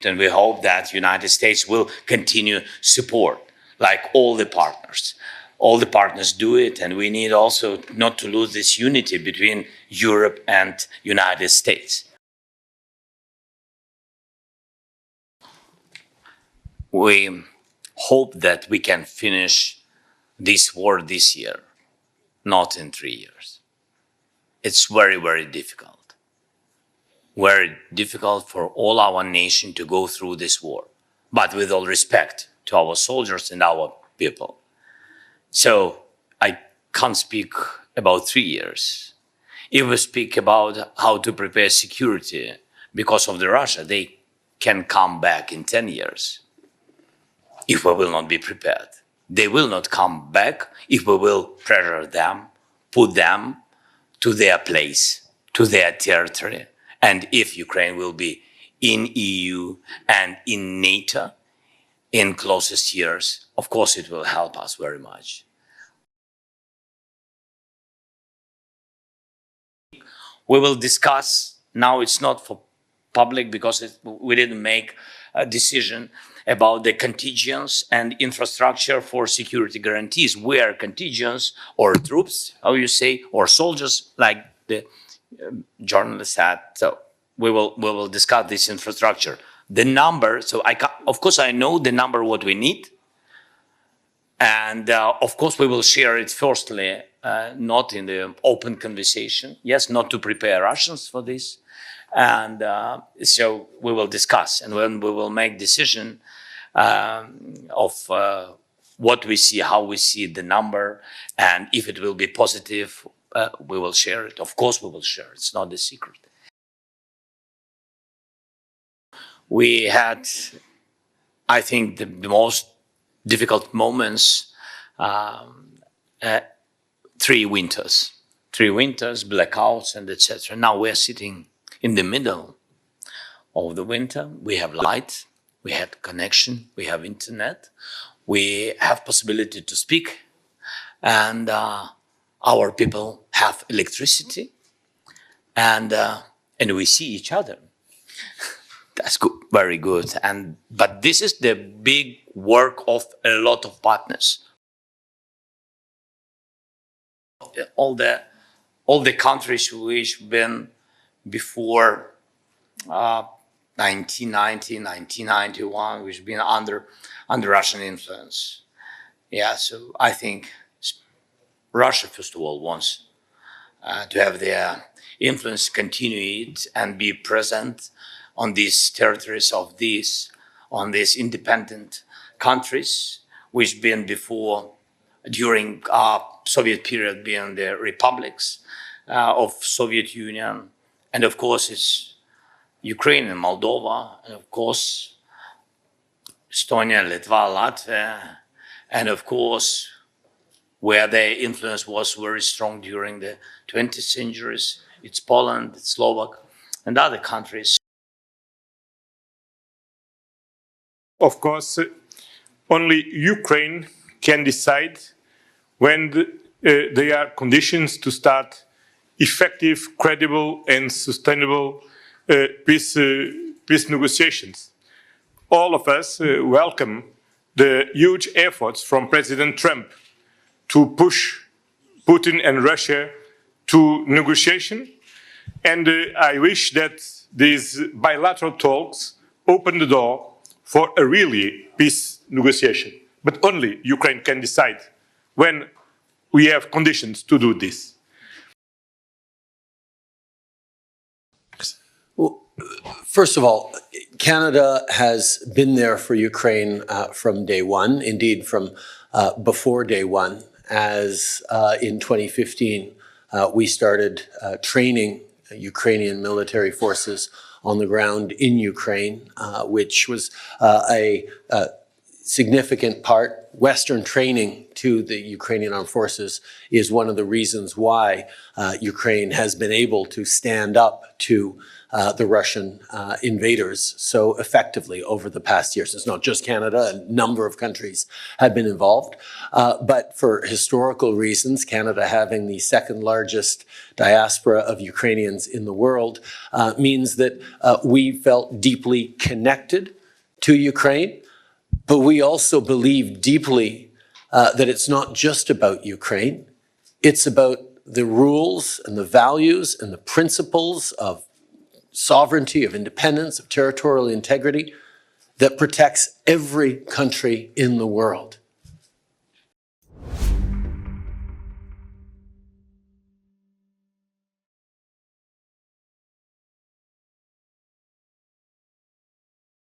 and we hope that United States will continue support, like all the partners. All the partners do it, and we need also not to lose this unity between Europe and United States. We hope that we can finish this war this year, not in 3 years. It's very, very difficult. Very difficult for all our nation to go through this war, but with all respect to our soldiers and our people. So I can't speak about 3 years. If we speak about how to prepare security because of the Russia, they can come back in 10 years if we will not be prepared. They will not come back if we will pressure them, put them to their place, to their territory. And if Ukraine will be in EU and in NATO in closest years, of course it will help us very much. We will discuss, now it's not for public because we didn't make a decision about the contingents and infrastructure for security guarantees, where contingents or troops, how you say, or soldiers, like the journalist said. So we will discuss this infrastructure. The number, so of course I know the number what we need, and of course we will share it firstly, not in the open conversation, yes, not to prepare Russians for this, and so we will discuss, and when we will make decision of what we see, how we see the number, and if it will be positive, we will share it. Of course we will share it, it's not a secret. We had, I think, the most difficult moments, 3 winters, blackouts, and etc. Now we're sitting in the middle of the winter. We have light, we have connection, we have internet, we have possibility to speak, and our people have electricity, and we see each other. That's good, very good. But this is the big work of a lot of partners. All the countries which been before 1990, 1991, which been under Russian influence. Yeah, so I think Russia, first of all, wants to have their influence, continue it, and be present on these territories of on these independent countries, which been before, during Soviet period, being the republics of Soviet Union, and of course it's Ukraine and Moldova, and of course Estonia, Litva, Latvia, and of course where their influence was very strong during the 20th centuries, it's Poland, it's Slovak, and other countries. Of course, only Ukraine can decide when there are conditions to start effective, credible, and sustainable peace negotiations. All of us welcome the huge efforts from President Trump to push Putin and Russia to negotiation, and I wish that these bilateral talks open the door for a really peace negotiation. But only Ukraine can decide when we have conditions to do this. Well, first of all, Canada has been there for Ukraine from day one, indeed from before day one, as in 2015 we started training Ukrainian military forces on the ground in Ukraine, which was a significant part. Western training to the Ukrainian armed forces is one of the reasons why Ukraine has been able to stand up to the Russian invaders so effectively over the past years. It's not just Canada, a number of countries have been involved. But for historical reasons, Canada having the second largest diaspora of Ukrainians in the world means that we felt deeply connected to Ukraine, but we also believe deeply that it's not just about Ukraine. It's about the rules and the values and the principles of sovereignty, of independence, of territorial integrity that protects every country in the world.